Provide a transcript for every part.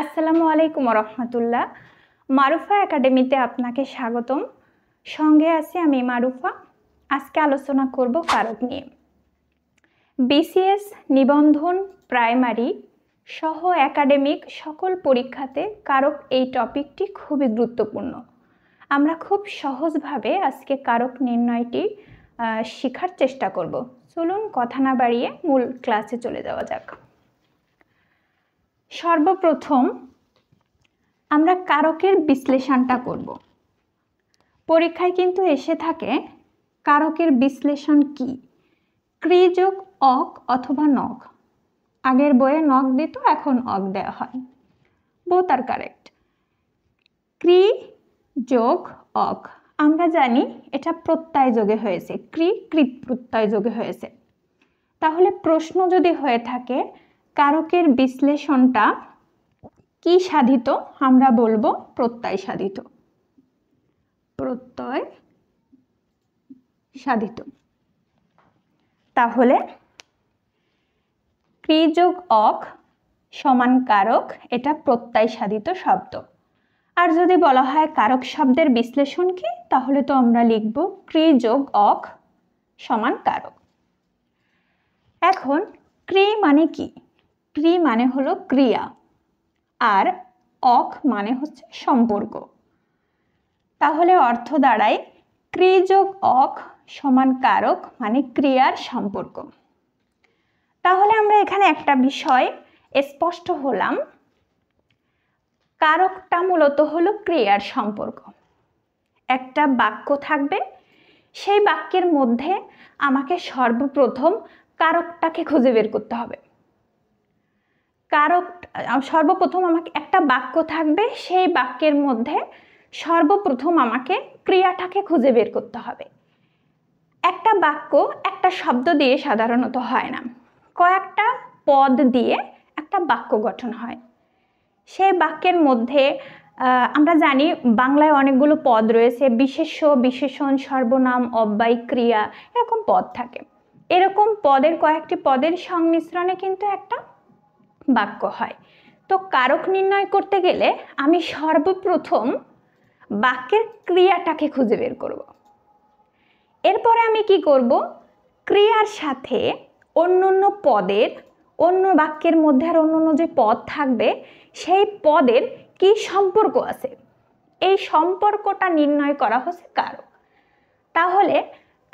আসসালামু আলাইকুম রহমতুল্লাহ। মারুফা একাডেমিতে আপনাকে স্বাগতম। সঙ্গে আছি আমি মারুফা। আজকে আলোচনা করব কারক নিয়ে। বিসিএস, নিবন্ধন, প্রাইমারি সহ একাডেমিক সকল পরীক্ষাতে কারক এই টপিকটি খুবই গুরুত্বপূর্ণ। আমরা খুব সহজভাবে আজকে কারক নির্ণয়টি শেখার চেষ্টা করব। চলুন কথা না বাড়িয়ে মূল ক্লাসে চলে যাওয়া যাক। সর্বপ্রথম আমরা কারকের বিশ্লেষণটা করব। পরীক্ষায় কিন্তু এসে থাকে কারকের বিশ্লেষণ কি, ক্রি যোগ অক অথবা নগ। আগের বইয়ে নগ দিত, এখন অক দেওয়া হয়। বোথ আর কারেক্ট। ক্রি যোগ অক আমরা জানি এটা প্রত্যয় যোগে হয়েছে, কৃত প্রত্যয় যোগে হয়েছে। তাহলে প্রশ্ন যদি হয়ে থাকে কারকের বিশ্লেষণটা কি সাধিত, আমরা বলবো প্রত্যয় সাধিত। প্রত্যয় সাধিত। তাহলে ক্রি যোগ অক সমান কারক, এটা প্রত্যয় সাধিত শব্দ। আর যদি বলা হয় কারক শব্দের বিশ্লেষণ কি, তাহলে তো আমরা লিখব ক্রি যোগ অক সমান কারক। এখন ক্রি মানে কি? ক্রি মানে হলো ক্রিয়া, আর অক মানে হচ্ছে সম্পর্ক। তাহলে অর্থ দাঁড়ায় ক্রি যোগ অক সমান কারক মানে ক্রিয়ার সম্পর্ক। তাহলে আমরা এখানে একটা বিষয় স্পষ্ট হলাম, কারকটা মূলত হলো ক্রিয়ার সম্পর্ক। একটা বাক্য থাকবে, সেই বাক্যের মধ্যে আমাকে সর্বপ্রথম কারকটাকে খুঁজে বের করতে হবে। কারক সর্বপ্রথম আমাকে একটা বাক্য থাকবে, সেই বাক্যের মধ্যে সর্বপ্রথম আমাকে ক্রিয়াটাকে খুঁজে বের করতে হবে। একটা বাক্য একটা শব্দ দিয়ে সাধারণত হয় না, কয়েকটা পদ দিয়ে একটা বাক্য গঠন হয়। সেই বাক্যের মধ্যে আমরা জানি বাংলায় অনেকগুলো পদ রয়েছে, বিশেষ্য, বিশেষণ, সর্বনাম, অব্যয়, ক্রিয়া, এরকম পদ থাকে। এরকম পদের কয়েকটি পদের সংমিশ্রণে কিন্তু একটা বাক্য হয়। তো কারক নির্ণয় করতে গেলে আমি সর্বপ্রথম বাক্যের ক্রিয়াটাকে খুঁজে বের করব। এরপরে আমি কি করব, ক্রিয়ার সাথে অন্য পদের, অন্য বাক্যের মধ্যে আর অন্য যে পদ থাকবে সেই পদের কি সম্পর্ক আছে, এই সম্পর্কটা নির্ণয় করা হচ্ছে কারক। তাহলে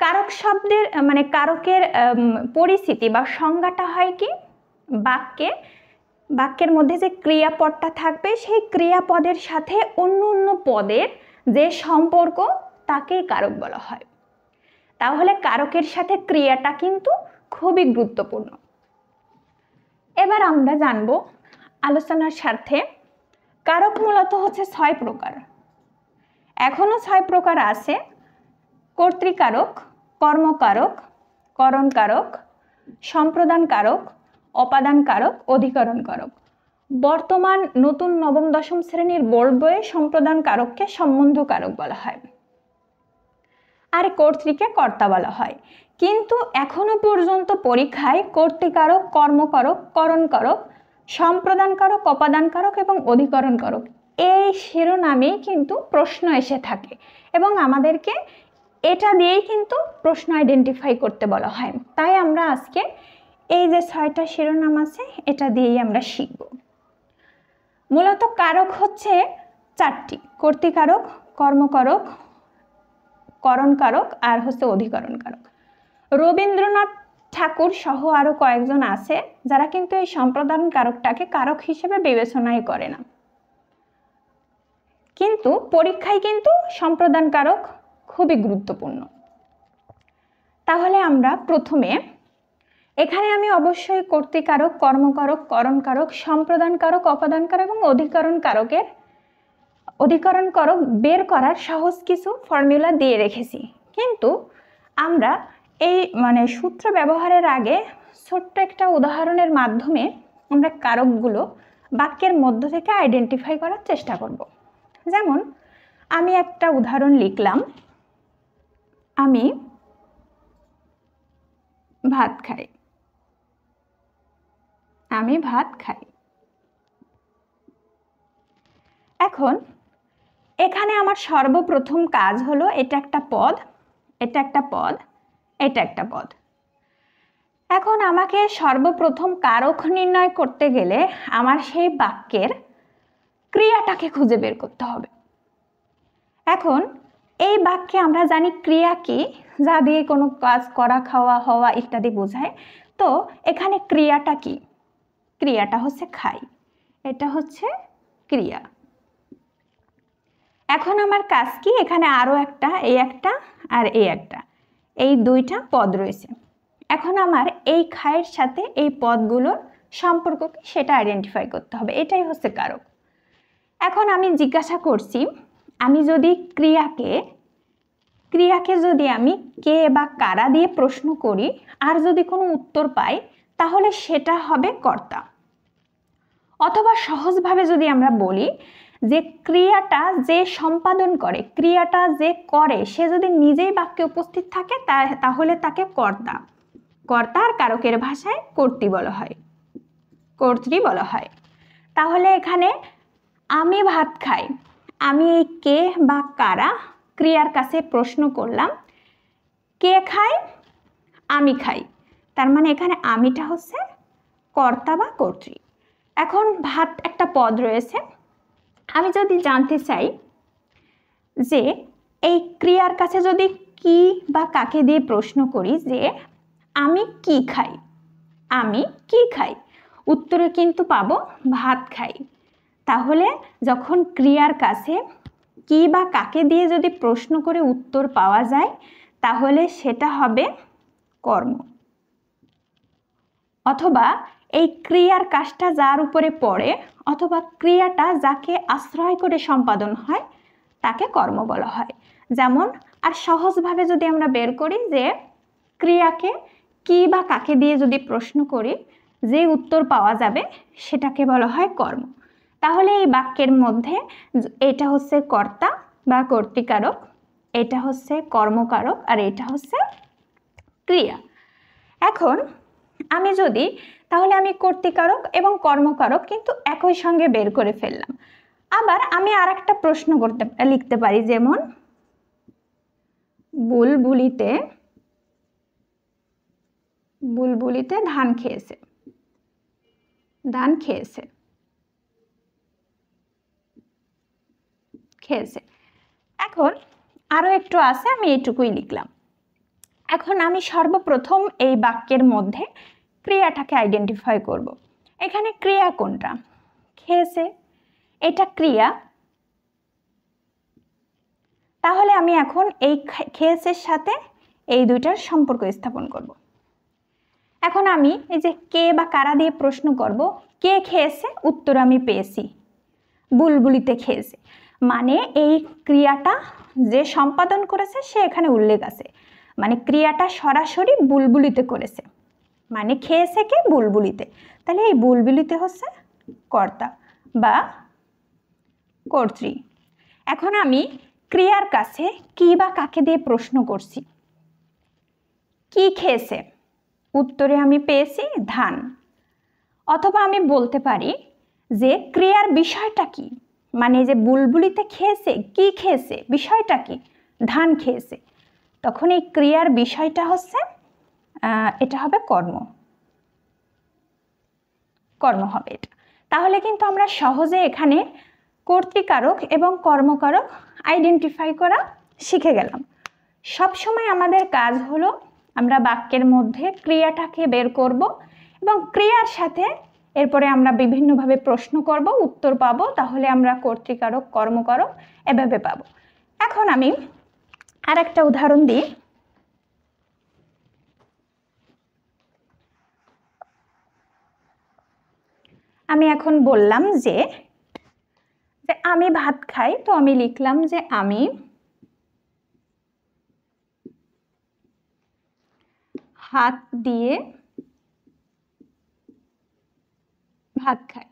কারক শব্দের মানে কারকের পরিস্থিতি বা সংজ্ঞাটা হয় কি, বাক্যের মধ্যে যে ক্রিয়াপদটা থাকবে সেই ক্রিয়াপদের সাথে অন্য পদের যে সম্পর্ক তাকেই কারক বলা হয়। তাহলে কারকের সাথে ক্রিয়াটা কিন্তু খুবই গুরুত্বপূর্ণ। এবার আমরা জানব আলোচনার স্বার্থে কারক মূলত হচ্ছে 6 প্রকার। এখনো 6 প্রকার আছে: কর্তৃকারক, কর্মকারক, করণকারক, সম্প্রদান কারক, অপাদান কারক, অধিকরণ কারক। বর্তমান নতুন নবম দশম শ্রেণীর বোর্ড বইয়ে সম্প্রদান কারককে সম্বন্ধ কারক বলা হয়, আর কর্তৃকে কর্তা বলা হয়। কিন্তু এখনো পর্যন্ত পরীক্ষায় কর্তৃকারক, কর্মকারক, করণকারক, সম্প্রদান কারক, অপাদান কারক এবং অধিকরণ কারক এই শিরোনামেই কিন্তু প্রশ্ন এসে থাকে, এবং আমাদেরকে এটা দিয়েই কিন্তু প্রশ্ন আইডেন্টিফাই করতে বলা হয়। তাই আমরা আজকে এই যে 6টা শিরোনাম আছে এটা দিয়েই আমরা শিখব। মূলত কারক হচ্ছে 4টি: কর্তৃকারক, কর্মকারক, করণকারক আর হচ্ছে অধিকরণ কারক। রবীন্দ্রনাথ ঠাকুর সহ আরো কয়েকজন আছে যারা কিন্তু এই সম্প্রদান কারকটাকে কারক হিসেবে বিবেচনাই করে না, কিন্তু পরীক্ষায় কিন্তু সম্প্রদান কারক খুবই গুরুত্বপূর্ণ। তাহলে আমরা প্রথমে এখানে আমি অবশ্যই কর্তৃকারক, কর্মকারক, করণকারক, সম্প্রদান কারক, অপাদান কারক এবং অধিকরণ কারক বের করার সহজ কিছু ফর্মুলা দিয়ে রেখেছি। কিন্তু আমরা এই সূত্র ব্যবহারের আগে ছোট্ট একটা উদাহরণের মাধ্যমে আমরা কারকগুলো বাক্যের মধ্য থেকে আইডেন্টিফাই করার চেষ্টা করব। যেমন আমি একটা উদাহরণ লিখলাম, আমি ভাত খাই। আমি ভাত খাই। এখন এখানে আমার সর্বপ্রথম কাজ হলো এটা একটা পদ, এটা একটা পদ, এটা একটা পদ। এখন আমাকে সর্বপ্রথম কারক নির্ণয় করতে গেলে আমার সেই বাক্যের ক্রিয়াটাকে খুঁজে বের করতে হবে। এখন এই বাক্যে আমরা জানি ক্রিয়া কি, যা দিয়ে কোনো কাজ করা, খাওয়া, হওয়া ইত্যাদি বোঝায়। তো এখানে ক্রিয়াটা কি? ক্রিয়াটা হচ্ছে খাই, এটা হচ্ছে ক্রিয়া। এখন আমার কাজ কি? এখানে আরো একটা, এই একটা আর এই একটা, এই দুইটা পদ রয়েছে। এখন আমার এই খায়ের সাথে এই পদগুলোর সম্পর্ক কি সেটা আইডেন্টিফাই করতে হবে, এটাই হচ্ছে কারক। এখন আমি জিজ্ঞাসা করছি, আমি যদি ক্রিয়াকে যদি আমি কে বা কারা দিয়ে প্রশ্ন করি আর যদি কোনো উত্তর পাই তাহলে সেটা হবে কর্তা। অথবা সহজভাবে যদি আমরা বলি যে ক্রিয়াটা যে সম্পাদন করে, ক্রিয়াটা যে করে সে যদি নিজেই বাক্যে উপস্থিত থাকে তাহলে তাকে কর্তা। কর্তা আর কারকের ভাষায় কর্তৃ বলা হয়, কর্তৃ বলা হয়। তাহলে এখানে আমি ভাত খাই, আমি এই কে বা কারা ক্রিয়ার কাছে প্রশ্ন করলাম, কে খায়? আমি খাই। তার মানে এখানে আমিটা হচ্ছে কর্তা বা কর্তৃ। এখন ভাত একটা পদ রয়েছে, আমি যদি জানতে চাই যে এই ক্রিয়ার কাছে যদি কি বা কাকে দিয়ে প্রশ্ন করি যে আমি কি খাই, আমি কি খাই, উত্তরে কিন্তু পাবো ভাত খাই। তাহলে যখন ক্রিয়ার কাছে কি বা কাকে দিয়ে যদি প্রশ্ন করে উত্তর পাওয়া যায় তাহলে সেটা হবে কর্ম। অথবা এই ক্রিয়ার কাজটা যার উপরে পড়ে অথবা ক্রিয়াটা যাকে আশ্রয় করে সম্পাদন হয় তাকে কর্ম বলা হয়। যেমন আর সহজভাবে যদি আমরা বের করি যে ক্রিয়াকে কি বা কাকে দিয়ে যদি প্রশ্ন করি যে উত্তর পাওয়া যাবে সেটাকে বলা হয় কর্ম। তাহলে এই বাক্যের মধ্যে এটা হচ্ছে কর্তা বা কর্তৃকারক, এটা হচ্ছে কর্মকারক আর এটা হচ্ছে ক্রিয়া। এখন আমি যদি তাহলে আমি কর্তৃকারক এবং কর্মকারক কিন্তু একই সঙ্গে বের করে ফেললাম। আবার আমি আর একটা প্রশ্ন লিখতে পারি, যেমন বুলবুলিতে ধান খেয়েছে, ধান খেয়েছে, খেয়েছে। এখন আরো একটু আছে, আমি এইটুকুই লিখলাম। এখন আমি সর্বপ্রথম এই বাক্যের মধ্যে ক্রিয়াটাকে আইডেন্টিফাই করব। এখানে ক্রিয়া কোনটা? খেয়েছে, এটা ক্রিয়া। তাহলে আমি এখন এই খেয়েছের সাথে এই দুইটার সম্পর্ক স্থাপন করব। এখন আমি এই যে কে বা কারা দিয়ে প্রশ্ন করব, কে খেয়েছে, উত্তর আমি পেয়েছি বুলবুলিতে খেয়েছে। মানে এই ক্রিয়াটা যে সম্পাদন করেছে সে এখানে উল্লেখ আছে, মানে ক্রিয়াটা সরাসরি বুলবুলিতে করেছে, মানে খেয়েছে কে? বুলবুলিতে। তাহলে এই বুলবুলিতে হচ্ছে কর্তা বা কর্তৃ। এখন আমি ক্রিয়ার কাছে কি বা কাকে দিয়ে প্রশ্ন করছি, কি খেয়েছে, উত্তরে আমি পেয়েছি ধান। অথবা আমি বলতে পারি যে ক্রিয়ার বিষয়টা কি, মানে যে বুলবুলিতে খেয়েছে, কি খেয়েছে, বিষয়টা কি? ধান খেয়েছে। তখন এই ক্রিয়ার বিষয়টা হচ্ছে এটা হবে কর্ম, কর্ম হবে এটা। তাহলে কিন্তু আমরা সহজে এখানে কর্তৃকারক এবং কর্মকারক আইডেন্টিফাই করা শিখে গেলাম। সবসময় আমাদের কাজ হলো আমরা বাক্যের মধ্যে ক্রিয়াটাকে বের করব এবং ক্রিয়ার সাথে এরপরে আমরা বিভিন্নভাবে প্রশ্ন করব, উত্তর পাবো, তাহলে আমরা কর্তৃকারক, কর্মকারক এভাবে পাবো। এখন আমি আর একটা উদাহরণ দিই। আমি এখন বললাম যে আমি ভাত খাই, তো আমি লিখলাম যে আমি হাত দিয়ে ভাত খাই,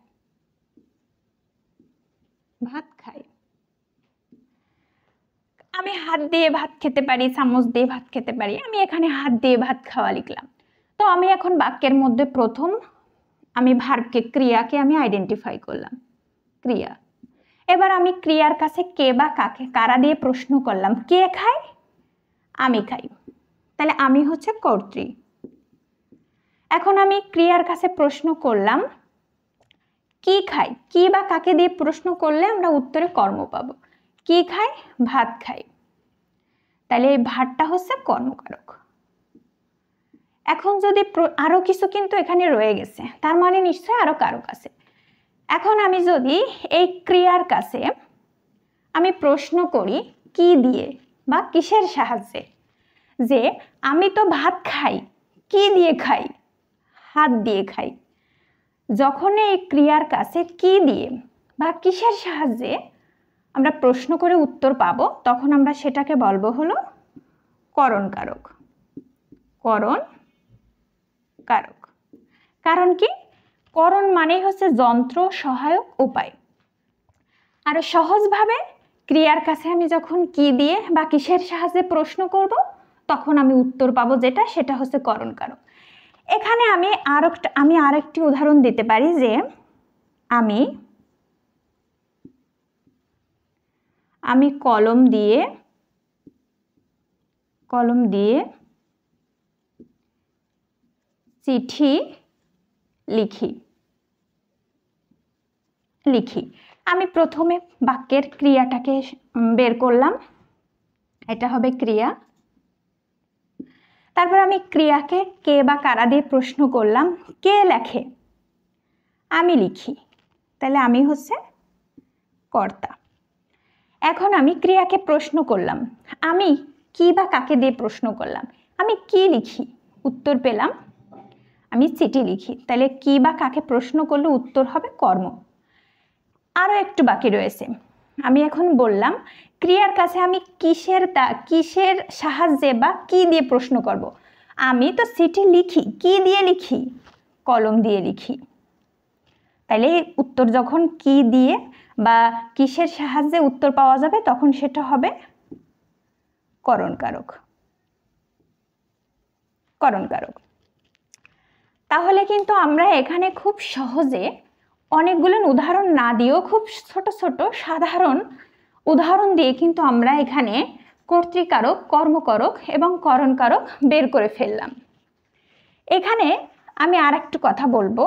ভাত খাই। আমি হাত দিয়ে ভাত খেতে পারি, চামচ দিয়ে ভাত খেতে পারি, আমি এখানে হাত দিয়ে ভাত খাওয়া লিখলাম। তো আমি এখন বাক্যের মধ্যে প্রথম আমি ভার্বকে, ক্রিয়াকে আমি আইডেন্টিফাই করলাম, ক্রিয়া। এবার আমি ক্রিয়ার কাছে কে বা কাকে কারা দিয়ে প্রশ্ন করলাম। কে খায়? আমি খাই, তাহলে আমি হচ্ছে কর্ত্রী। এখন আমি ক্রিয়ার কাছে প্রশ্ন করলাম কি খাই, কি বা কাকে দিয়ে প্রশ্ন করলে আমরা উত্তরে কর্ম পাবো। কি খাই? ভাত খাই, তাহলে এই ভাতটা হচ্ছে কর্মকারক। এখন যদি আরো কিছু কিন্তু এখানে রয়ে গেছে, তার মানে নিশ্চয়ই আরো কারক আছে। এখন আমি যদি এই ক্রিয়ার কাছে আমি প্রশ্ন করি কি দিয়ে বা কিসের সাহায্যে, যে আমি তো ভাত খাই, কি দিয়ে খাই? হাত দিয়ে খাই। যখন এই ক্রিয়ার কাছে কি দিয়ে বা কিসের সাহায্যে আমরা প্রশ্ন করে উত্তর পাবো, তখন আমরা সেটাকে বলবো হলো করণ কারক। করণ কারক। কারণ কি? করণ মানেই হচ্ছে যন্ত্র, সহায়ক, উপায়। আরো সহজভাবে ক্রিয়ার কাছে আমি যখন কি দিয়ে বা কিসের সাহায্যে প্রশ্ন করব, তখন আমি উত্তর পাবো যেটা, সেটা হচ্ছে করণ কারক। এখানে আমি আরেকটি উদাহরণ দিতে পারি যে আমি কলম দিয়ে চিঠি লিখি। আমি প্রথমে বাক্যের ক্রিয়াটাকে বের করলাম, এটা হবে ক্রিয়া। তারপর আমি ক্রিয়াকে কে বা কারা দিয়ে প্রশ্ন করলাম। কে লেখে? আমি লিখি, তাহলে আমি হচ্ছে কর্তা। এখন আমি ক্রিয়াকে প্রশ্ন করলাম, আমি কি বা কাকে দিয়ে প্রশ্ন করলাম। আমি কি লিখি? উত্তর পেলাম আমি চিঠি লিখি, তাহলে কি বা কাকে প্রশ্ন করলে উত্তর হবে কর্ম। আরো একটু বাকি রয়েছে। আমি এখন বললাম ক্রিয়ার কাছে আমি কিসের সাহায্যে বা কি দিয়ে প্রশ্ন করব। আমি তো চিঠি লিখি, কি দিয়ে লিখি? কলম দিয়ে লিখি। তাইলে উত্তর যখন কি দিয়ে বা কিসের সাহায্যে উত্তর পাওয়া যাবে, তখন সেটা হবে করণ কারক। করণ কারক। তাহলে কিন্তু আমরা এখানে খুব সহজে অনেকগুলো উদাহরণ না দিয়েও খুব ছোট ছোট সাধারণ উদাহরণ দিয়ে কিন্তু আমরা এখানে কর্তৃকারক, কর্মকারক এবং করণ কারক বের করে ফেললাম। এখানে আমি আরেকটু কথা বলবো,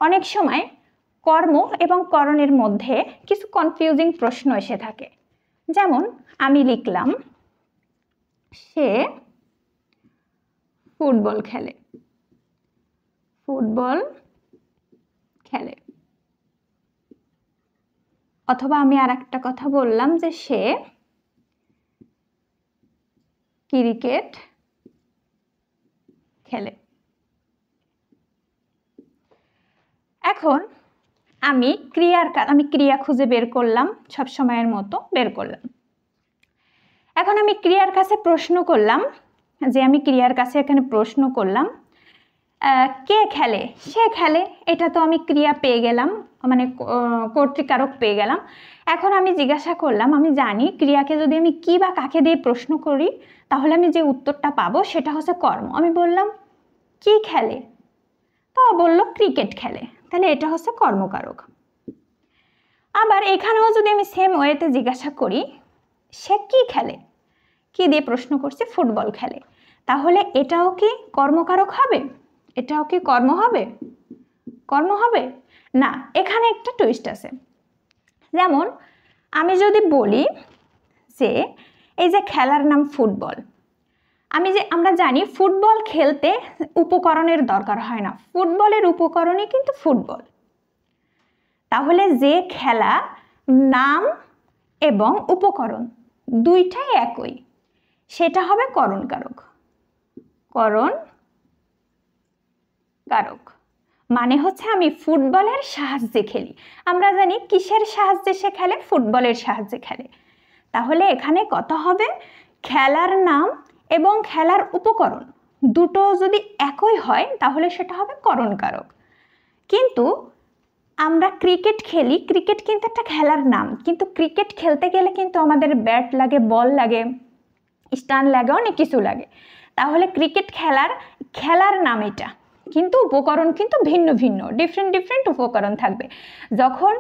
অনেক সময় কর্ম এবং করণের মধ্যে কিছু কনফিউজিং প্রশ্ন এসে থাকে। যেমন আমি লিখলাম সে ফুটবল খেলে। অথবা আমি আরেকটা কথা বললাম যে সে ক্রিকেট খেলে। এখন আমি ক্রিয়া খুঁজে বের করলাম, সব সময়ের মতো বের করলাম। এখন আমি ক্রিয়ার কাছে প্রশ্ন করলাম, যে আমি ক্রিয়ার কাছে এখানে প্রশ্ন করলাম কে খেলে? সে খেলে। এটা তো আমি ক্রিয়া পেয়ে গেলাম, মানে কর্তৃকারক পেয়ে গেলাম। এখন আমি জিজ্ঞাসা করলাম, আমি জানি ক্রিয়াকে যদি আমি কি বা কাকে দিয়ে প্রশ্ন করি, তাহলে আমি যে উত্তরটা পাবো সেটা হচ্ছে কর্ম। আমি বললাম কি খেলে? তো বললো ক্রিকেট খেলে, তাহলে এটা হচ্ছে কর্মকারক। আবার এখানেও যদি আমি সেম ওয়েতে জিজ্ঞাসা করি সে কি খেলে, কি দিয়ে প্রশ্ন করছি, ফুটবল খেলে, তাহলে এটাও কি কর্মকারক হবে? এটাও কি কর্ম হবে? কর্ম হবে না। এখানে একটা টুইস্ট আছে। যেমন আমি যদি বলি যে এই যে খেলার নাম ফুটবল, আমরা জানি ফুটবল খেলতে উপকরণের দরকার হয় না, ফুটবলের উপকরণই কিন্তু ফুটবল। তাহলে যে খেলা নাম এবং উপকরণ দুইটাই একই, সেটা হবে করণ কারক। করণ কারক মানে হচ্ছে আমি ফুটবলের সাহায্যে খেলি। আমরা জানি কিসের সাহায্যে সে খেলে? ফুটবলের সাহায্যে খেলে। তাহলে এখানে কথা হবে খেলার নাম এবং খেলার উপকরণ দুটো যদি একই হয়, তাহলে সেটা হবে করণ কারক। কিন্তু আমরা ক্রিকেট খেলি, ক্রিকেট কিন্তু একটা খেলার নাম, কিন্তু ক্রিকেট খেলতে গেলে কিন্তু আমাদের ব্যাট লাগে, বল লাগে, স্টাম্প লাগে, অনেক কিছু লাগে। তাহলে ক্রিকেট খেলার নাম এটা, কিন্তু উপকরণ কিন্তু ভিন্ন ভিন্ন, ডিফারেন্ট উপকরণ থাকবে। যখন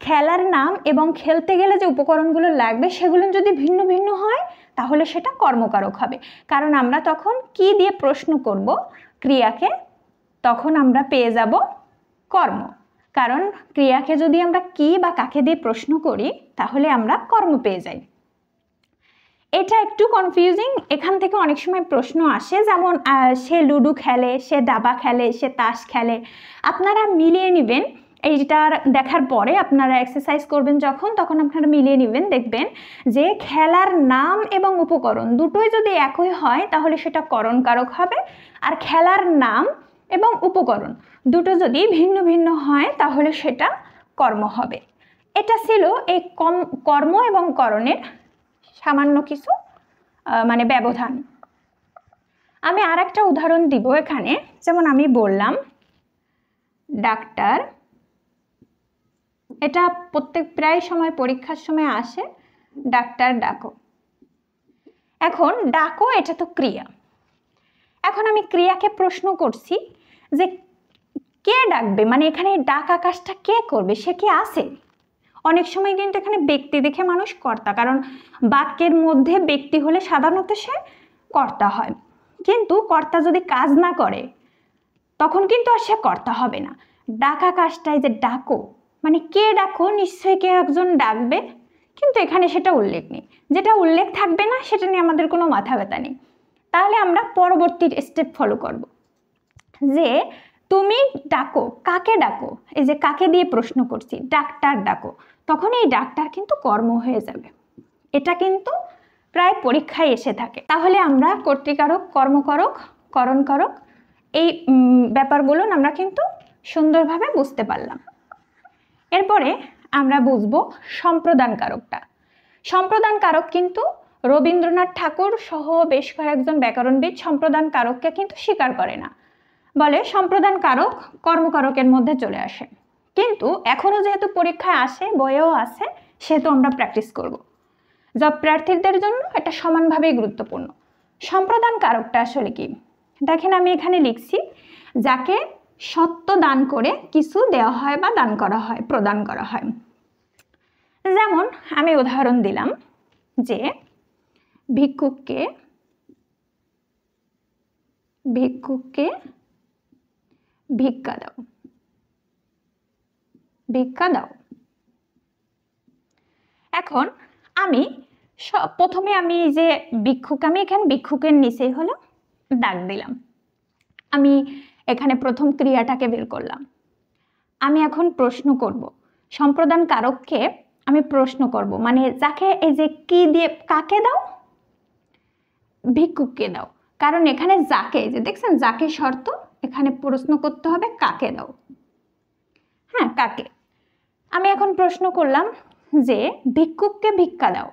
খেলার নাম এবং খেলতে গেলে যে উপকরণগুলো লাগবে সেগুলো যদি ভিন্ন ভিন্ন হয় তাহলে সেটা কর্মকারক হবে। কারণ আমরা তখন কি দিয়ে প্রশ্ন করব ক্রিয়াকে, তখন আমরা পেয়ে যাব কর্ম। কারণ ক্রিয়াকে যদি আমরা কি বা কাকে দিয়ে প্রশ্ন করি তাহলে আমরা কর্ম পেয়ে যাই। এটা একটু কনফিউজিং, এখান থেকে অনেক সময় প্রশ্ন আসে, যেমন সে লুডো খেলে, সে দাবা খেলে, সে তাস খেলে। আপনারা মিলিয়ে নেবেন, এইটার দেখার পরে আপনারা এক্সারসাইজ করবেন যখন, তখন আপনারা মিলিয়ে নেবেন, দেখবেন যে খেলার নাম এবং উপকরণ দুটোই যদি একই হয় তাহলে সেটা করণকারক হবে, আর খেলার নাম এবং উপকরণ দুটো যদি ভিন্ন ভিন্ন হয় তাহলে সেটা কর্ম হবে। এটা ছিল এই কর্ম এবং করণের সামান্য কিছু মানে ব্যবধান। আমি আর একটা উদাহরণ দিব এখানে, যেমন আমি বললাম ডাক্তার, এটা প্রায় সময় পরীক্ষার সময় আসে, ডাক্তার ডাকো। এখন ডাকো এটা তো ক্রিয়া, এখন আমি ক্রিয়াকে প্রশ্ন করছি যে কে ডাকবে, মানে এখানে ডাক আকাশটা কে করবে, সে কি আছে? অনেক সময় কিন্তু এখানে ব্যক্তি দেখে মানুষ কর্তা, কারণ বাক্যের মধ্যে ব্যক্তি হলে সাধারণত সে কর্তা হয়, কিন্তু কর্তা যদি কাজ না করে তখন কিন্তু আর সে কর্তা হবে না। ডাকা কাজটাই যে ডাকো, মানে কে ডাকো, নিশ্চয়ই কে একজন ডাকবে, কিন্তু এখানে সেটা উল্লেখ নেই। যেটা উল্লেখ থাকবে না সেটা নিয়ে আমাদের কোনো মাথা ব্যথা নেই। তাহলে আমরা পরবর্তী স্টেপ ফলো করব, যে তুমি ডাকো, কাকে ডাকো? এই যে কাকে দিয়ে প্রশ্ন করছি, ডাক্তার ডাকো, তখন এই ডাক্তার কিন্তু কর্ম হয়ে যাবে। এটা কিন্তু প্রায় পরীক্ষায় এসে থাকে। তাহলে আমরা কর্তৃকারক, কর্মকারক, করণকারক এই ব্যাপারগুলো আমরা কিন্তু সুন্দরভাবে বুঝতে পারলাম। এরপরে আমরা বুঝবো সম্প্রদান কারকটা। সম্প্রদান কারক কিন্তু রবীন্দ্রনাথ ঠাকুর সহ বেশ কয়েকজন ব্যাকরণবিদ সম্প্রদান কারককে কিন্তু স্বীকার করে না, বলে সম্প্রদান কারক কর্মকারকের মধ্যে চলে আসে। কিন্তু এখনো যেহেতু পরীক্ষায় আসে, বইয়েও আছে, সেহেতু আমরা প্র্যাকটিস করব। জব প্রার্থীদের জন্য এটা সমানভাবেই গুরুত্বপূর্ণ। সম্প্রদান কারকটা আসলে কি? দেখেন আমি এখানে লিখছি, যাকে সত্য দান করে কিছু দেওয়া হয় বা দান করা হয়, প্রদান করা হয়। যেমন আমি উদাহরণ দিলাম যে ভিক্ষুককে ভিক্ষা দাও, ভিক্ষা দাও। এখন আমি প্রথমে আমি যে ভিক্ষুক, আমি এখানে ভিক্ষুকের নিচেই হলো দাগ দিলাম, আমি এখানে প্রথম ক্রিয়াটাকে বের করলাম। আমি এখন প্রশ্ন করব, সম্প্রদান কারককে আমি প্রশ্ন করব, মানে যাকে, এই যে কি দিয়ে, কাকে দাও? ভিক্ষুককে দাও। কারণ এখানে যাকে, যে দেখছেন যাকে শর্ত, এখানে প্রশ্ন করতে হবে কাকে দাও। হ্যাঁ, কাকে। আমি এখন প্রশ্ন করলাম যে ভিক্ষুককে ভিক্ষা দাও,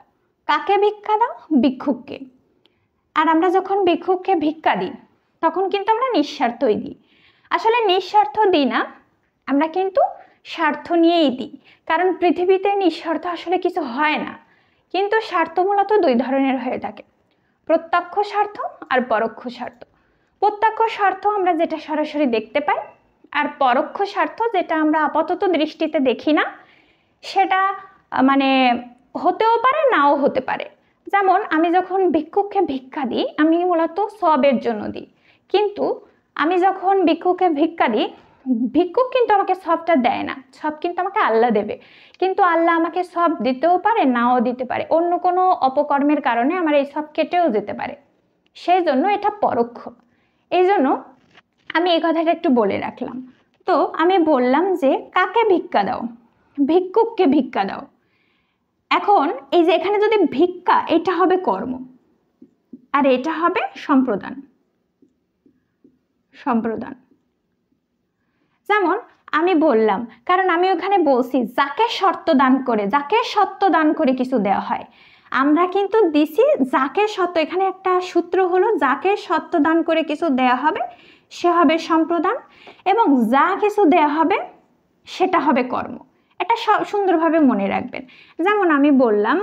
কাকে ভিক্ষা দাও? ভিক্ষুককে। আর আমরা যখন ভিক্ষুককে ভিক্ষা দিই তখন কিন্তু আমরা নিঃস্বার্থই দিই। আসলে নিঃস্বার্থ দিই না, আমরা কিন্তু স্বার্থ নিয়েই দিই, কারণ পৃথিবীতে নিঃস্বার্থ আসলে কিছু হয় না। কিন্তু স্বার্থ মূলত দুই ধরনের হয়ে থাকে, প্রত্যক্ষ স্বার্থ আর পরোক্ষ স্বার্থ। প্রত্যক্ষ স্বার্থ আমরা যেটা সরাসরি দেখতে পাই, আর পরোক্ষ স্বার্থ যেটা আমরা আপাতত দৃষ্টিতে দেখি না, সেটা মানে হতেও পারে, নাও হতে পারে। যেমন আমি যখন ভিক্ষুককে ভিক্ষা দিই, আমি মূলত সবের জন্য দিই, কিন্তু আমি যখন ভিক্ষুককে ভিক্ষা দিই, ভিক্ষুক কিন্তু আমাকে সবটা দেয় না, সব কিন্তু আমাকে আল্লাহ দেবে। কিন্তু আল্লাহ আমাকে সব দিতেও পারে, নাও দিতে পারে, অন্য কোনো অপকর্মের কারণে আমার এই সব কেটেও যেতে পারে, সেই জন্য এটা পরোক্ষ। এই জন্য আমি এই কথাটা একটু বলে রাখলাম। তো আমি বললাম যে কাকে ভিক্ষা দাও? ভিক্ষুককে ভিক্ষা দাও। এখন এই যে এখানে যদি ভিক্ষা, এটা হবে কর্ম, আর এটা হবে সম্প্রদান। সম্প্রদান যেমন আমি বললাম, কারণ আমি ওখানে বলছি যাকে শর্ত দান করে, যাকে সত্য দান করে কিছু দেওয়া হয়, আমরা কিন্তু দিছি যাকে সত্য। এখানে একটা সূত্র হলো, যাকে সত্য দান করে কিছু দেওয়া হবে সে হবে সম্প্রদান, এবং যা কিছু দেওয়া হবে সেটা হবে কর্ম। এটা সুন্দরভাবে মনে রাখবেন। যেমন আমি বললাম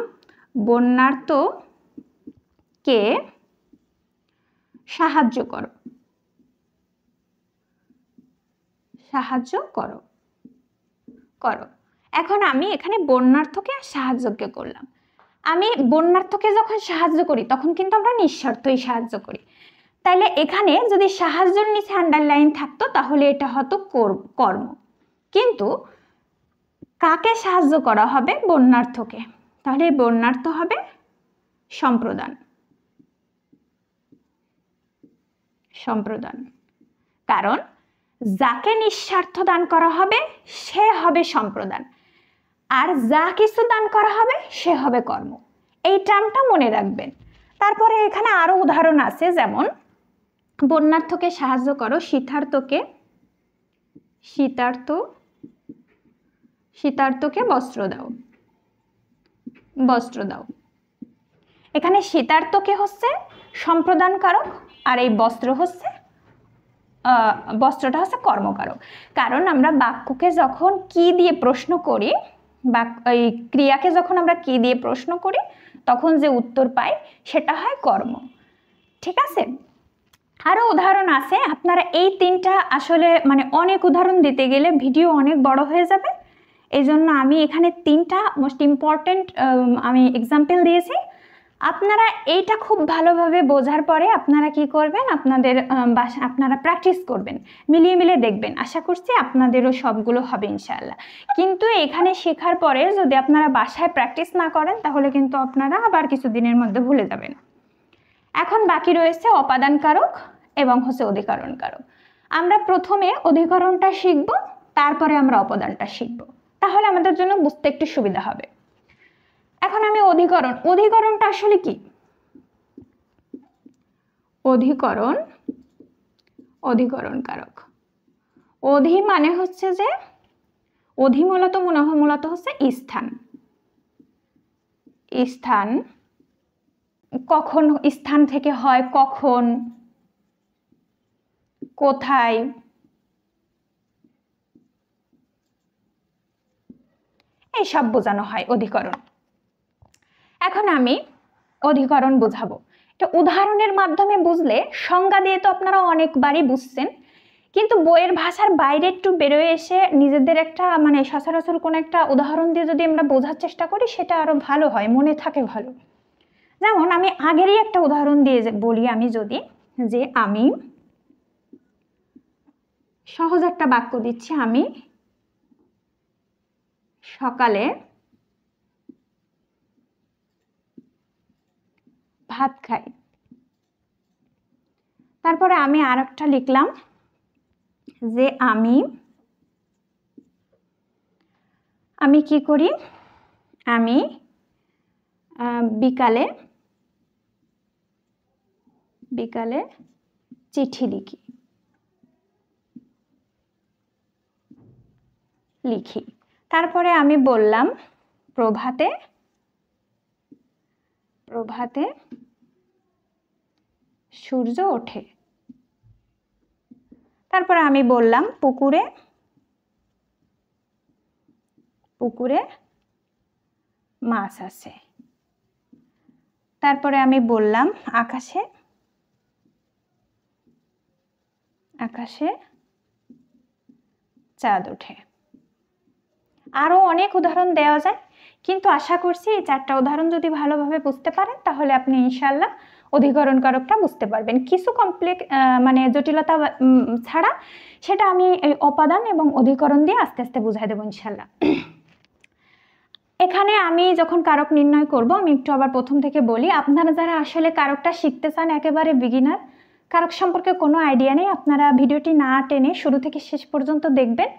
বন্যার্তকে সাহায্য করো, সাহায্য করো করো। এখন আমি এখানে বন্যার্থকে আর সাহায্যকে করলাম। আমি বন্যার্থকে যখন সাহায্য করি তখন কিন্তু আমরা নিঃস্বার্থই সাহায্য করি। তাইলে এখানে যদি সাহায্যের নিচে আন্ডারলাইন থাকতো তাহলে এটা হতো কর্ম। কিন্তু কাকে সাহায্য করা হবে? বন্যার্থকে। তাহলে বন্যার্থ হবে সম্প্রদান। সম্প্রদান, কারণ যাকে নিঃস্বার্থ দান করা হবে সে হবে সম্প্রদান, আর যা কিছু দান করা হবে সে হবে কর্ম। এই টার্মটা মনে রাখবেন। তারপরে এখানে আরো উদাহরণ আছে, যেমন বন্যার্থকে সাহায্য করো, শীতার্থকে বস্ত্র দাও। এখানে শীতার্থকে হচ্ছে সম্প্রদান কারক, আর এই বস্ত্রটা হচ্ছে কর্মকারক। কারণ আমরা বাক্যকে যখন কি দিয়ে প্রশ্ন করি, বা এই ক্রিয়াকে যখন আমরা কি দিয়ে প্রশ্ন করি তখন যে উত্তর পাই সেটা হয় কর্ম। ঠিক আছে, আরো উদাহরণ আছে। আপনারা এই তিনটা আসলে মানে অনেক উদাহরণ দিতে গেলে ভিডিও অনেক বড় হয়ে যাবে, এই জন্য আমি এখানে তিনটা মোস্ট ইম্পর্টেন্ট আমি এক্সাম্পল দিয়েছি। আপনারা এইটা খুব ভালোভাবে বোঝার পরে আপনারা কি করবেন, আপনারা প্র্যাকটিস করবেন, মিলিয়ে দেখবেন। আশা করছি আপনাদেরও সবগুলো হবে ইনশাআল্লাহ। কিন্তু এখানে শেখার পরে যদি আপনারা বাসায় প্র্যাকটিস না করেন তাহলে কিন্তু আপনারা আবার কিছুদিনের মধ্যে ভুলে যাবেন। এখন বাকি রয়েছে অপাদান কারক এবং হচ্ছে অধিকরণ কারক। আমরা প্রথমে অধিকরণটা শিখব, তারপরে আমরা অপাদানটা শিখব, তাহলে আমাদের জন্য বুঝতে একটু সুবিধা হবে। এখন আমি অধিকরণটা আসলে কি? অধিকরণ কারক। অধি মানে হচ্ছে যে অধি মূলত হচ্ছে স্থান। কখন স্থান থেকে হয়, কখন, কোথায়, এইসব বোঝানো হয় অধিকরণ। এখন আমি অধিকরণ বোঝাবো, এটা উদাহরণের মাধ্যমে বুঝলে, সংজ্ঞা দিয়ে তো আপনারা অনেকবারই বুঝছেন, কিন্তু বইয়ের ভাষার বাইরে একটু বেরোয় এসে নিজেদের একটা মানে সচরাচর কোনো একটা উদাহরণ দিয়ে যদি আমরা বোঝার চেষ্টা করি সেটা আরো ভালো হয়, মনে থাকে ভালো। যেমন আমি আগেরই একটা উদাহরণ দিয়ে বলি, আমি যদি আমি সহজ একটা বাক্য দিচ্ছি, আমি সকালে ভাত খাই। তারপরে আমি আর একটা লিখলাম যে আমি কি করি, আমি বিকালে চিঠি লিখি। তারপরে আমি বললাম প্রভাতে সূর্য ওঠে। তারপরে আমি বললাম পুকুরে মাছ আছে। তারপরে আমি বললাম আকাশে চাঁদ ওঠে। আরো অনেক উদাহরণ দেওয়া যায়, কিন্তু আশা করছি এই চারটা উদাহরণ যদি ভালোভাবে বুঝতে পারেন তাহলে আপনি ইনশাআল্লাহ অধিকরণ কারকটা বুঝতে পারবেন। কিছু কমপ্লেক্স মানে জটিলতা ছাড়া সেটা আমি অপাদান এবং অধিকরণ দিয়ে আস্তে আস্তে বুঝাই দেবো ইনশাআল্লাহ। এখানে আমি যখন কারক নির্ণয় করব, আমি একটু আবার প্রথম থেকে বলি, আপনারা যারা আসলে কারকটা শিখতে চান, একেবারে বিগিনার, কারক সম্পর্কে কোনো আইডিয়া নেই, আপনারা ভিডিওটি না টেনে শুরু থেকে শেষ পর্যন্ত দেখবেন।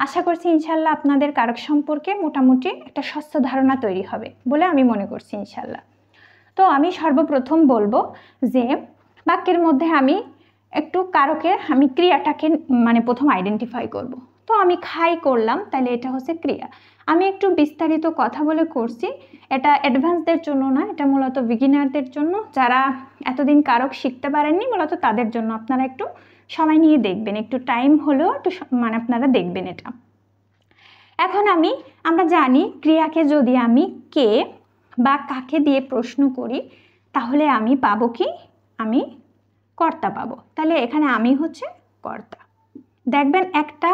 আশা করছি ইনশাআল্লাহ আপনাদের কারক সম্পর্কে মোটামুটি একটা স্বচ্ছ ধারণা তৈরি হবে বলে আমি মনে করছি ইনশাআল্লাহ। তো আমি সর্বপ্রথম বলবো যে বাক্যের মধ্যে আমি একটু কারকের ক্রিয়াটাকে মানে প্রথম আইডেন্টিফাই করব। তো আমি খাই করলাম, তাহলে এটা হচ্ছে ক্রিয়া। আমি একটু বিস্তারিত কথা বলে করছি, এটা অ্যাডভান্সদের জন্য না, এটা মূলত বিগিনারদের জন্য, যারা এতদিন কারক শিখতে পারেননি মূলত তাদের জন্য। আপনারা একটু সময় নিয়ে দেখবেন, একটু টাইম হলেও একটু মানে আপনারা দেখবেন এটা। এখন আমরা জানি ক্রিয়াকে যদি আমি কে বা কাকে দিয়ে প্রশ্ন করি তাহলে আমি পাবো কি, আমি কর্তা পাবো। তাহলে এখানে আমি হচ্ছে কর্তা। দেখবেন একটা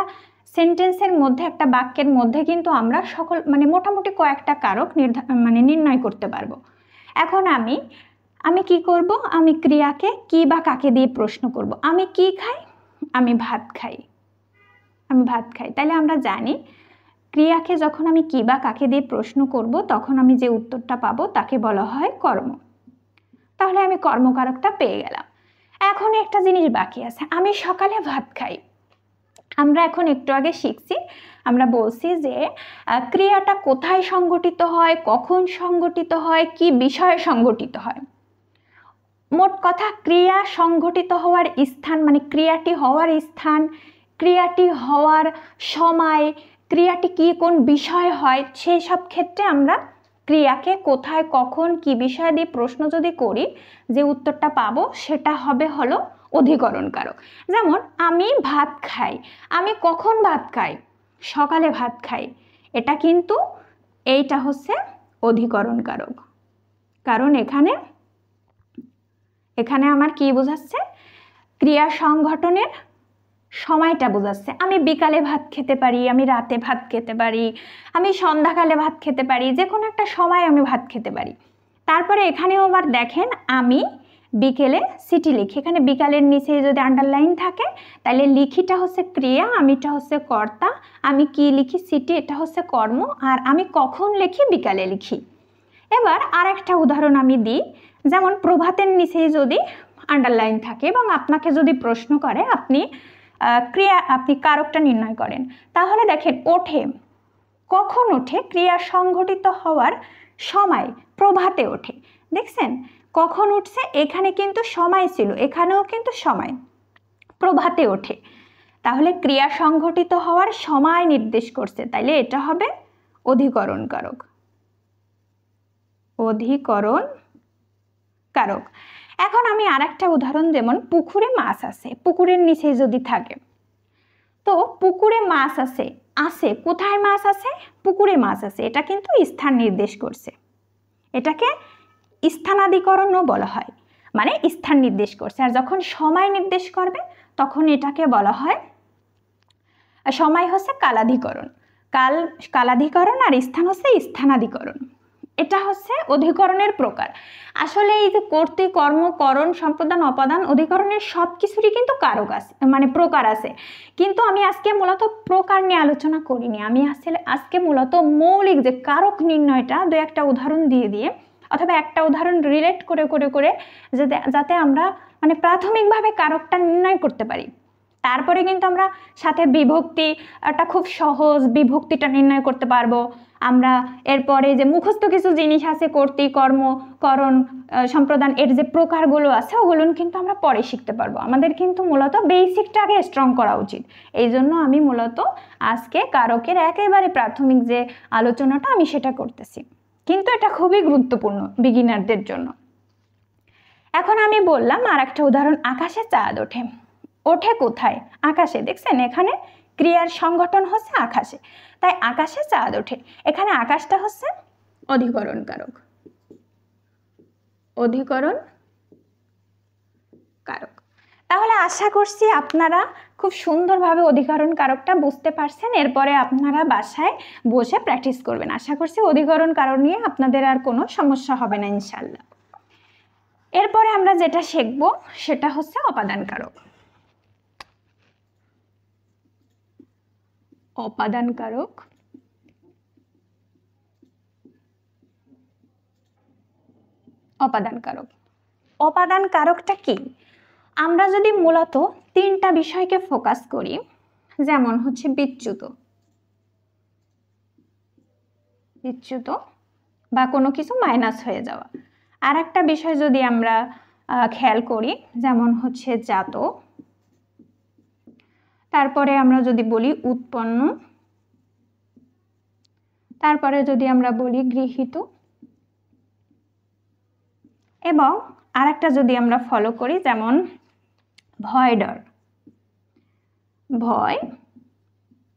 সেন্টেন্সের মধ্যে একটা বাক্যের মধ্যে কিন্তু আমরা সকল মানে মোটামুটি কয়েকটা কারক নির্ণয় করতে পারবো। এখন আমি কি করব, আমি ক্রিয়াকে কি বা কাকে দিয়ে প্রশ্ন করব। আমি কি খাই, আমি ভাত খাই, আমি ভাত খাই। তাহলে আমরা জানি ক্রিয়াকে যখন আমি কি বা কাকে দিয়ে প্রশ্ন করব তখন আমি যে উত্তরটা পাবো তাকে বলা হয় কর্ম। তাহলে আমি কর্মকারকটা পেয়ে গেলাম। এখন একটা জিনিস বাকি আছে, আমি সকালে ভাত খাই। আমরা এখন একটু আগে শিখছি, আমরা বলছি যে ক্রিয়াটা কোথায় সংগঠিত হয়, কখন সংগঠিত হয়, কি বিষয়ে সংগঠিত হয়। মোট কথা ক্রিয়া সংগঠিত হওয়ার স্থান মানে ক্রিয়াটি হওয়ার স্থান, ক্রিয়াটি হওয়ার সময়, ক্রিয়াটি কি কোন বিষয় হয়, সেই সব ক্ষেত্রে আমরা ক্রিয়াকে কোথায় কখন কি বিষয় দিয়ে প্রশ্ন যদি করি যে উত্তরটা পাবো সেটা হলো অধিকরণ কারক। যেমন আমি ভাত খাই, আমি কখন ভাত খাই, সকালে ভাত খাই, এটা কিন্তু এইটা হচ্ছে অধিকরণ কারক। কারণ এখানে আমার কি বোঝাচ্ছে, ক্রিয়া সংঘটনের সময়টা বোঝাচ্ছে। আমি বিকালে ভাত খেতে পারি, আমি রাতে ভাত খেতে পারি, আমি সন্ধ্যাকালে ভাত খেতে পারি, যে কোনো একটা সময় আমি ভাত খেতে পারি। তারপরে এখানেও আবার দেখেন আমি বিকেলে সিটি লিখি, এখানে বিকালের নিচে যদি আন্ডারলাইন থাকে তাহলে লিখিটা হচ্ছে ক্রিয়া, আমিটা হচ্ছে কর্তা, আমি কি লিখি সিটি, এটা হচ্ছে কর্ম, আর আমি কখন লিখি বিকালে লিখি। এবার আর একটা উদাহরণ আমি দিই, যেমন প্রভাতের নিচে যদি আন্ডারলাইন থাকে এবং আপনাকে যদি প্রশ্ন করে আপনি কারকটা নির্ণয় করেন, তাহলে দেখেন ওঠে, কখন ওঠে, ক্রিয়া সংঘটিত হওয়ার সময়, প্রভাতে ওঠে। দেখছেন কখন উঠছে, এখানে কিন্তু সময় ছিল, এখানেও কিন্তু সময়, প্রভাতে ওঠে। তাহলে ক্রিয়া সংঘটিত হওয়ার সময় নির্দেশ করছে, তাইলে এটা হবে অধিকরণ কারক। অধিকরণ কারক। এখন আমি আরেকটা উদাহরণ, যেমন পুকুরে মাছ আছে, পুকুরের নিচে যদি থাকে, তো পুকুরে মাছ আছে, কোথায় মাছ আছে, পুকুরে মাছ আছে, এটা কিন্তু স্থান নির্দেশ করছে, এটাকে স্থানাধিকরণও বলা হয়, মানে স্থান নির্দেশ করছে। আর যখন সময় নির্দেশ করবে তখন এটাকে বলা হয়, সময় হচ্ছে কালাধিকরণ, কালাধিকরণ, আর স্থান হচ্ছে স্থানাধিকরণ। এটা হচ্ছে অধিকরণের প্রকার। আসলে এই যে কর্তৃ, কর্ম, করণ, সম্প্রদান, অপাদান, অধিকরণের সব কিছুরই কিন্তু কারক আছে, মানে প্রকার আছে, কিন্তু আমি আজকে মূলত প্রকার নিয়ে আলোচনা করিনি। আমি আজকে মূলত মৌলিক যে কারক নির্ণয়টা দু একটা উদাহরণ দিয়ে অথবা একটা উদাহরণ রিলেট করে যাতে আমরা মানে প্রাথমিকভাবে কারকটা নির্ণয় করতে পারি। তারপরে কিন্তু আমরা সাথে বিভক্তিটা খুব সহজ, বিভক্তিটা নির্ণয় করতে পারবো আমরা। এরপরে যে মুখস্থ কিছু জিনিস আছে, কর্তৃ, কর্ম, করণ, সম্প্রদান, এর যে প্রকারগুলো আছে ওগুলো কিন্তু আমরা পরে শিখতে পারবো। আমাদের কিন্তু মূলত বেসিকটা আগে স্ট্রং করা উচিত। এই জন্য আমি মূলত আজকে কারকের একেবারে প্রাথমিক যে আলোচনাটা আমি সেটা করতেছি, কিন্তু এটা খুবই গুরুত্বপূর্ণ বিগিনারদের জন্য। এখন আমি বললাম আর একটা উদাহরণ, আকাশে চাঁদ ওঠে। ওঠে কোথায়, আকাশে। দেখছেন এখানে ক্রিয়ার সংগঠন হচ্ছে আকাশে, তাই আকাশে চাঁদ ওঠে। এখানে আকাশটা হচ্ছে অধিকরণ কারক, অধিকরণ কারক। তাহলে আশা করছি আপনারা খুব সুন্দরভাবে অধিকরণ কারকটা বুঝতে পারছেন। এরপরে আপনারা বাসায় বসে প্র্যাকটিস করবেন। আশা করছি অধিকরণ কারক নিয়ে আপনাদের আর কোনো সমস্যা হবে না ইনশাল্লাহ। এরপরে আমরা যেটা শিখব সেটা হচ্ছে অপাদান কারক। অপাদান কারক, অপাদান কারক। অপাদান কারকটা কি? আমরা যদি মূলত তিনটা বিষয়কে ফোকাস করি, যেমন হচ্ছে বিচ্যুত বা কোনো কিছু মাইনাস হয়ে যাওয়া। আর একটা বিষয় যদি আমরা খেয়াল করি, যেমন হচ্ছে জাত, তারপরে আমরা যদি বলি উৎপন্ন, তারপরে যদি আমরা বলি গৃহীত, এবং আরেকটা যদি আমরা ফলো করি যেমন ভয় ডর, ভয়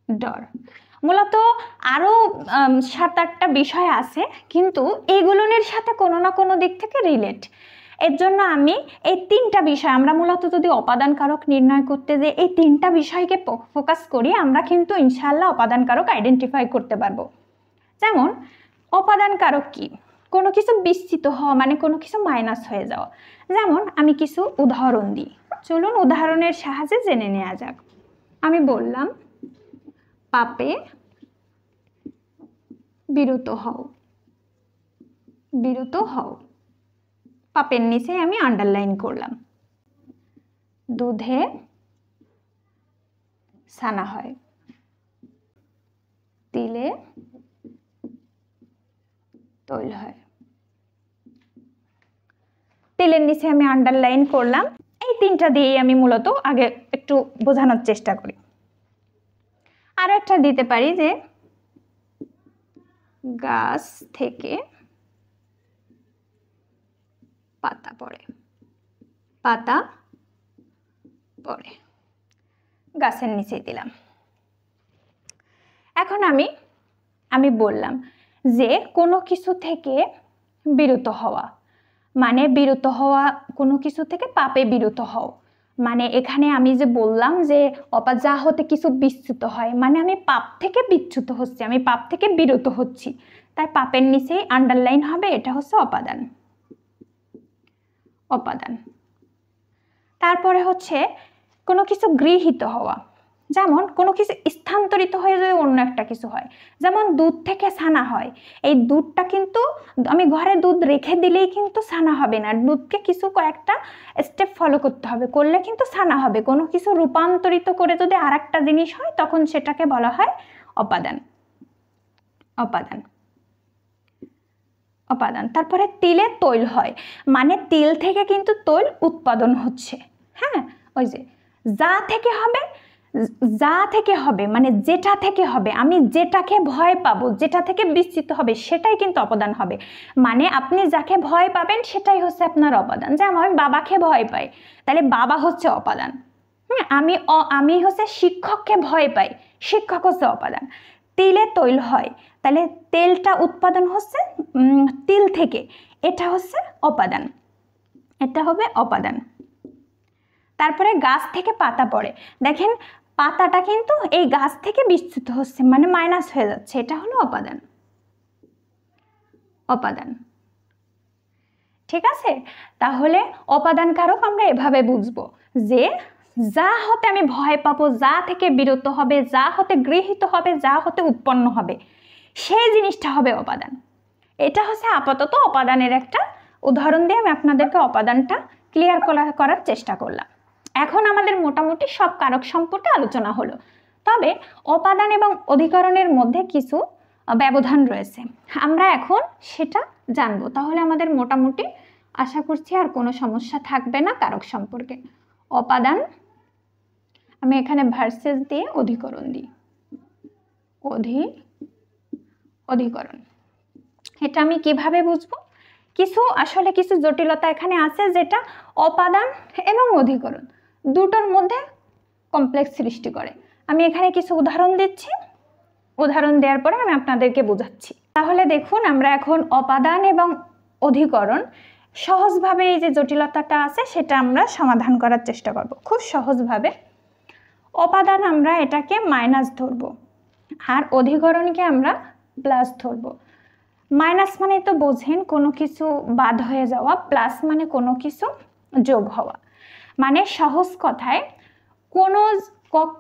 ডর। মূলত আরো 7-8টা বিষয় আছে, কিন্তু এগুলোর সাথে কোনো না কোনো দিক থেকে রিলেট। এর জন্য আমি এই তিনটা বিষয়, আমরা মূলত যদি অপাদান কারক নির্ণয় করতে যে এই তিনটা বিষয়কে ফোকাস করি, আমরা কিন্তু ইনশাআল্লাহ অপাদান কারক আইডেন্টিফাই করতে পারবো। যেমন অপাদান কারক কি? কোনো কিছু বিস্তৃত হওয়া, মানে কোনো কিছু মাইনাস হয়ে যাওয়া। যেমন আমি কিছু উদাহরণ দিই, চলুন উদাহরণের সাহায্যে জেনে নেওয়া যাক। আমি বললাম পাপে বিরত হও, বিরত হও। পাপের নিচে আমি আন্ডারলাইন করলাম। দুধে ছানা হয়, তিলে তৈল হয়। তিলের নিচে আমি আন্ডারলাইন করলাম। এই তিনটা দিয়ে আমি মূলত আগে একটু বোঝানোর চেষ্টা করি। আরো একটা দিতে পারি যে গাছ থেকে পাতা পড়ে, পাতা পড়ে, গাছের নিচে দিলাম। এখন আমি বললাম যে কোনো কিছু থেকে বিরত হওয়া, মানে বিরত হওয়া, কোনো কিছু থেকে পাপে বিরত হও, মানে এখানে আমি যে বললাম যে যা হতে কিছু বিচ্যুত হয়, মানে আমি পাপ থেকে বিচ্যুত হচ্ছি, আমি পাপ থেকে বিরত হচ্ছি, তাই পাপের নিচেই আন্ডারলাইন হবে, এটা হচ্ছে অপাদান। অপাদান। তারপরে হচ্ছে কোনো কিছু গৃহীত হওয়া, যেমন কোনো কিছু স্থানান্তরিত হয়ে যদি অন্য একটা কিছু হয়, যেমন দুধ থেকে ছানা হয়। এই দুধটা কিন্তু আমি ঘরে দুধ রেখে দিলেই কিন্তু ছানা হবে না, দুধকে কিছু কয়েকটা স্টেপ ফলো করতে হবে, করলে কিন্তু ছানা হবে। কোনো কিছু রূপান্তরিত করে যদি আর একটা জিনিস হয় তখন সেটাকে বলা হয় অপাদান। অপাদান। অপাদান। তারপরে তিলে তৈল হয়, মানে তিল থেকে কিন্তু তৈল উৎপাদন হচ্ছে। হ্যাঁ, ওই যে যা থেকে হবে, যা থেকে হবে মানে যেটা থেকে হবে, আমি যেটাকে ভয় পাবো, যেটা থেকে বিস্তৃত হবে সেটাই কিন্তু অপাদান হবে। মানে আপনি যাকে ভয় পাবেন সেটাই হচ্ছে আপনার অপাদান। যেমন আমি বাবাকে ভয় পাই, তাহলে বাবা হচ্ছে অপাদান। আমি হচ্ছে শিক্ষককে ভয় পাই, শিক্ষক হচ্ছে অপাদান। তিলে তৈল হয়, তাহলে তেলটা উৎপাদন হচ্ছে তিল থেকে, এটা হচ্ছে অপাদান, এটা হবে অপাদান। তারপরে গাছ থেকে পাতা পড়ে, দেখেন পাতাটা কিন্তু এই গাছ থেকে বিচ্যুত হচ্ছে, মানে মাইনাস হয়ে যাচ্ছে, এটা হলো অপাদান। অপাদান। ঠিক আছে, তাহলে অপাদান কারক আমরা এভাবে বুঝবো যে যা হতে আমি ভয় পাবো, যা থেকে বিরত হবে, যা হতে গৃহীত হবে, যা হতে উৎপন্ন হবে, সেই জিনিসটা হবে অপাদান। এটা হচ্ছে আপাতত অপাদানের একটা উদাহরণ দিয়ে আমি আপনাদেরকে অপাদানটা ক্লিয়ার করার চেষ্টা করলাম। এখন আমাদের মোটামুটি সব কারক সম্পর্কে আলোচনা হলো, তবে অপাদান এবং অধিকরণের মধ্যে কিছু ব্যবধান রয়েছে, আমরা এখন সেটা জানবো। তাহলে আমাদের মোটামুটি আশা করছি আর কোনো সমস্যা থাকবে না কারক সম্পর্কে। অপাদান, আমি এখানে ভার্সেস দিয়ে অধিকরণ দিই, অধিকরণ। এটা আমি কিভাবে বুঝবো? আসলে কিছু জটিলতা এখানে আছে, যেটা অপাদান এবং অধিকরণ দুটোর মধ্যে কমপ্লেক্স সৃষ্টি করে। আমি এখানে কিছু উদাহরণ দিচ্ছি, উদাহরণ দেওয়ার পরে আমি আপনাদেরকে বোঝাচ্ছি। তাহলে দেখুন, আমরা এখন অপাদান এবং অধিকরণ সহজভাবে এই যে জটিলতাটা আছে সেটা আমরা সমাধান করার চেষ্টা করব খুব সহজভাবে। অপাদান আমরা এটাকে মাইনাস ধরবো, আর অধিকরণকে আমরা প্লাস ধরবো। মাইনাস মানে তো বোঝেন কোনো কিছু বাদ হয়ে যাওয়া, প্লাস মানে কোনো কিছু যোগ হওয়া। মানে সহজ কথায়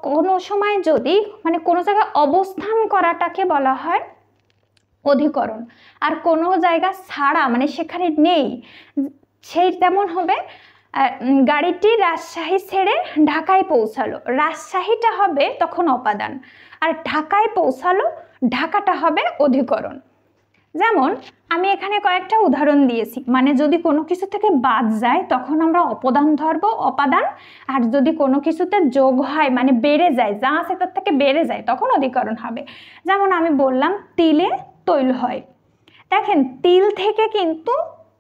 কোনো সময় যদি মানে কোনো জায়গায় অবস্থান করাটাকে বলা হয় অধিকরণ, আর কোনো জায়গা ছাড়া মানে সেখানে নেই, সেই তেমন হবে গাড়িটি রাজশাহী ছেড়ে ঢাকায় পৌঁছালো, রাজশাহীটা হবে তখন অপাদান, আর ঢাকায় পৌঁছালো ঢাকাটা হবে অধিকরণ। যেমন আমি এখানে কয়েকটা উদাহরণ দিয়েছি, মানে যদি কোনো কিছু থেকে বাদ যায় তখন আমরা অপদান ধরবো, অপাদান, আর যদি কোনো কিছুতে যোগ হয় মানে বেড়ে যায়, যা আছে তার থেকে বেড়ে যায় তখন অধিকরণ হবে। যেমন আমি বললাম তিলে তৈল হয়, দেখেন তিল থেকে কিন্তু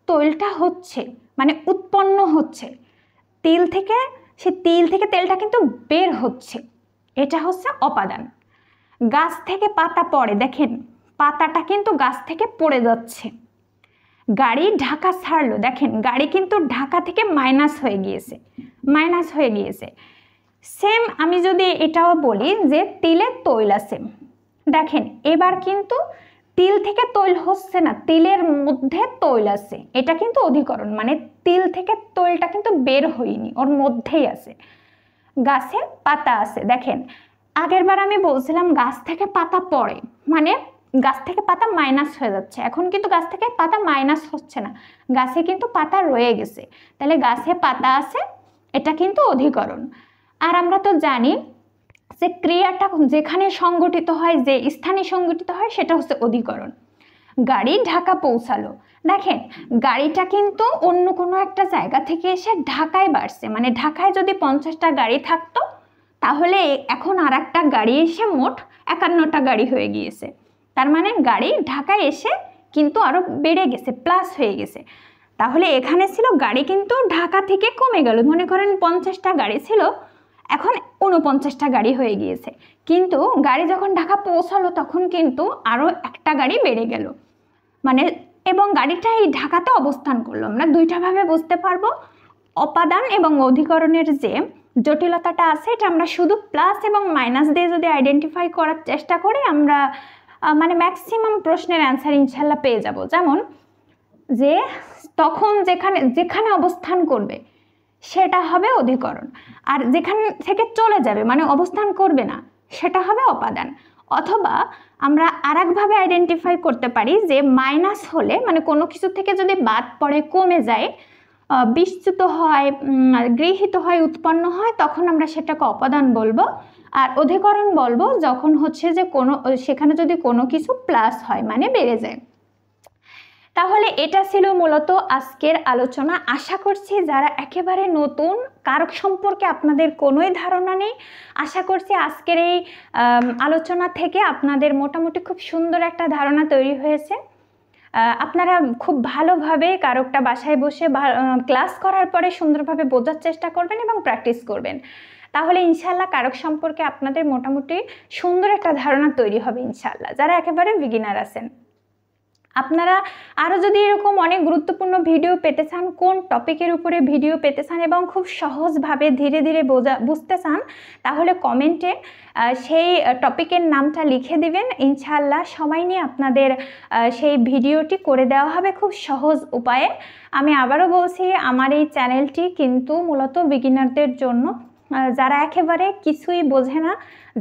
তৈলটা হচ্ছে মানে উৎপন্ন হচ্ছে, তিল থেকে তেলটা কিন্তু বের হচ্ছে, এটা হচ্ছে অপাদান। গাছ থেকে পাতা পড়ে, দেখেন পাতাটা কিন্তু গাছ থেকে পড়ে যাচ্ছে, গাড়ি ঢাকা ছাড়লো, দেখেন গাড়ি কিন্তু ঢাকা থেকে মাইনাস হয়ে গিয়েছে। সেম আমি যদি এটাও বলি যে তিলে তৈল আছে, দেখেন এবার কিন্তু তিল থেকে তৈল হচ্ছে না, তিলের মধ্যে তৈল আছে, এটা কিন্তু অধিকরণ, মানে তিল থেকে তৈলটা কিন্তু বের হয়নি, ওর মধ্যেই আছে। গাছে পাতা আছে, দেখেন আগের বার আমি বলছিলাম গাছ থেকে পাতা পড়ে, মানে গাছ থেকে পাতা মাইনাস হয়ে যাচ্ছে, এখন কিন্তু গাছ থেকে পাতা মাইনাস হচ্ছে না, গাছে কিন্তু পাতা রয়ে গেছে, তাহলে গাছে পাতা আছে, এটা কিন্তু অধিকরণ। আর আমরা তো জানি যে ক্রিয়াটা যেখানে সংগঠিত হয়, যে স্থানে সংগঠিত হয় সেটা হচ্ছে অধিকরণ। গাড়ি ঢাকা পৌঁছালো, দেখেন গাড়িটা কিন্তু অন্য কোনো একটা জায়গা থেকে এসে ঢাকায় বাড়ছে, মানে ঢাকায় যদি 50টা গাড়ি থাকতো তাহলে এখন আর একটা গাড়ি এসে মোট 51টা গাড়ি হয়ে গিয়েছে, তার মানে গাড়ি ঢাকায় এসে কিন্তু আরো বেড়ে গেছে, প্লাস হয়ে গেছে। তাহলে এখানে ছিল গাড়ি কিন্তু ঢাকা থেকে কমে গেল, মনে করেন 50টা গাড়ি ছিল, এখন 49টা গাড়ি হয়ে গিয়েছে, কিন্তু গাড়ি যখন ঢাকা পৌঁছালো তখন কিন্তু আরো একটা গাড়ি বেড়ে গেল, মানে এবং গাড়িটা এই ঢাকাতে অবস্থান করলো। আমরা দুইটা ভাবে বুঝতে পারবো, অপাদান এবং অধিকরণের যে জটিলতাটা আছে এটা আমরা শুধু প্লাস এবং মাইনাস দিয়ে যদি আইডেন্টিফাই করার চেষ্টা করি, আমরা মানে ম্যাক্সিমাম প্রশ্নের অ্যান্সার ইনশাল্লাহ পেয়ে যাব। যেমন যে তখন যেখানে অবস্থান করবে সেটা হবে অধিকরণ, আর যেখান থেকে চলে যাবে মানে অবস্থান করবে না সেটা হবে অপাদান। অথবা আমরা আরেকভাবে আইডেন্টিফাই করতে পারি যে মাইনাস হলে, মানে কোনো কিছু থেকে যদি বাদ পড়ে কমে যায়, বিচ্যুত হয়, গৃহীত হয়, উৎপন্ন হয়, তখন আমরা সেটাকে অপাদান বলবো। আর অধিকরণ বলবো যখন হচ্ছে যে সেখানে যদি কোনো কিছু প্লাস হয়, মানে বেড়ে যায়। তাহলে এটা ছিল মূলত আজকের আলোচনা। আশা করছি যারা একেবারে নতুন, কারক সম্পর্কে আপনাদের কোনোই ধারণা নেই, আশা করছি আজকের এই আলোচনা থেকে আপনাদের মোটামুটি খুব সুন্দর একটা ধারণা তৈরি হয়েছে। আপনারা খুব ভালোভাবে কারকটা বাসায় বসে ক্লাস করার পরে সুন্দরভাবে বোঝার চেষ্টা করবেন এবং প্র্যাকটিস করবেন, তাহলে ইনশাল্লাহ কারক সম্পর্কে আপনাদের মোটামুটি সুন্দর একটা ধারণা তৈরি হবে ইনশাল্লাহ, যারা একেবারে বিগিনার আছেন। আপনারা আরও যদি এরকম অনেক গুরুত্বপূর্ণ ভিডিও পেতে চান, কোন টপিকের উপরে ভিডিও পেতে চান এবং খুব সহজভাবে ধীরে ধীরে বুঝতে চান, তাহলে কমেন্টে সেই টপিকের নামটা লিখে দিবেন, ইনশাআল্লাহ সময় নিয়ে আপনাদের সেই ভিডিওটি করে দেওয়া হবে খুব সহজ উপায়ে। আমি আবারও বলছি, আমার এই চ্যানেলটি কিন্তু মূলত বিগিনারদের জন্য, যারা একেবারে কিছুই বোঝে না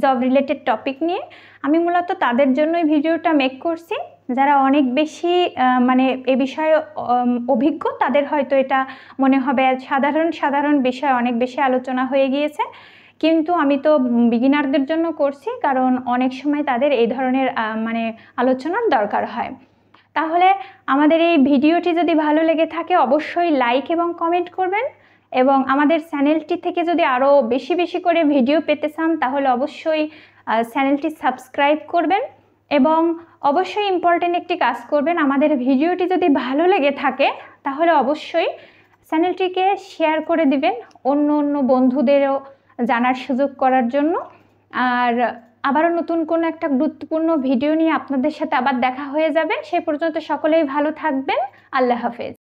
জব রিলেটেড টপিক নিয়ে, আমি মূলত তাদের জন্যই ভিডিওটা মেক করছি। যারা অনেক বেশি মানে এ বিষয়ে অভিজ্ঞ, তাদের হয়তো এটা মনে হবে সাধারণ বিষয় অনেক বেশি আলোচনা হয়ে গিয়েছে, কিন্তু আমি তো বিগিনারদের জন্য করছি, কারণ অনেক সময় তাদের এই ধরনের মানে আলোচনার দরকার হয়। তাহলে আমাদের এই ভিডিওটি যদি ভালো লেগে থাকে অবশ্যই লাইক এবং কমেন্ট করবেন, এবং আমাদের চ্যানেলটি থেকে যদি আরও বেশি বেশি করে ভিডিও পেতে চান তাহলে অবশ্যই চ্যানেলটি সাবস্ক্রাইব করবেন, এবং অবশ্যই ইম্পর্টেন্ট একটি কাজ করবেন, আমাদের ভিডিওটি যদি ভালো লেগে থাকে তাহলে অবশ্যই চ্যানেলটিকে শেয়ার করে দিবেন অন্য বন্ধুদেরও জানার সুযোগ করার জন্য। আর আবারও নতুন কোনো একটা গুরুত্বপূর্ণ ভিডিও নিয়ে আপনাদের সাথে আবার দেখা হয়ে যাবে। সে পর্যন্ত সকলেই ভালো থাকবেন। আল্লাহ হাফেজ।